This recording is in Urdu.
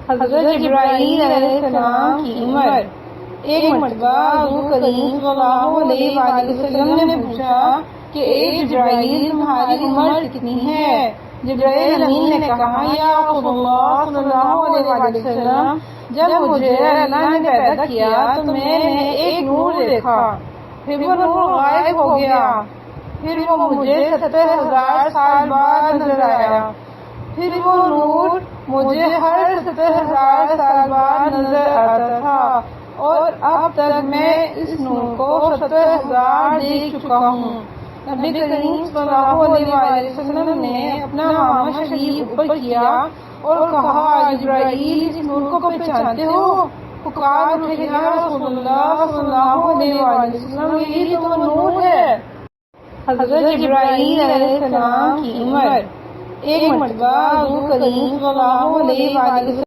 حضرت جبرائیل علیہ السلام کی عمر۔ ایک مرتبہ حضور کریم صلی اللہ علیہ وآلہ وسلم نے پوچھا کہ اے جبرائیل تمہاری عمر کتنی ہے؟ جبرائیل امین نے کہا یا رسول اللہ صلی اللہ علیہ وآلہ وسلم، جب مجھے اللہ نے پیدا کیا تو میں نے ایک نور دیکھا، پھر وہ نور غائب ہو گیا، پھر وہ مجھے 70,000 سال بعد نظر آیا، پھر وہ نور مجھے ہر 70,000 سال بعد نظر آتا تھا، اور اب تک میں اس نور کو 70,000 دیکھ چکا ہوں۔ نبی کریم صلی اللہ علیہ وآلہ وسلم نے اپنا امامہ شریف اوپر کیا اور کہا جبرائیل اس نور کو پہچانتے ہو؟ پکار اٹھے یا رسول اللہ صلی اللہ علیہ وآلہ وسلم یہی تو وہ نور ہے۔ حضرت جبرائیل علیہ السلام کی عمر۔ ایک مرتبہ حضور کریم صلی اللہ علیہ وآلہ وسلم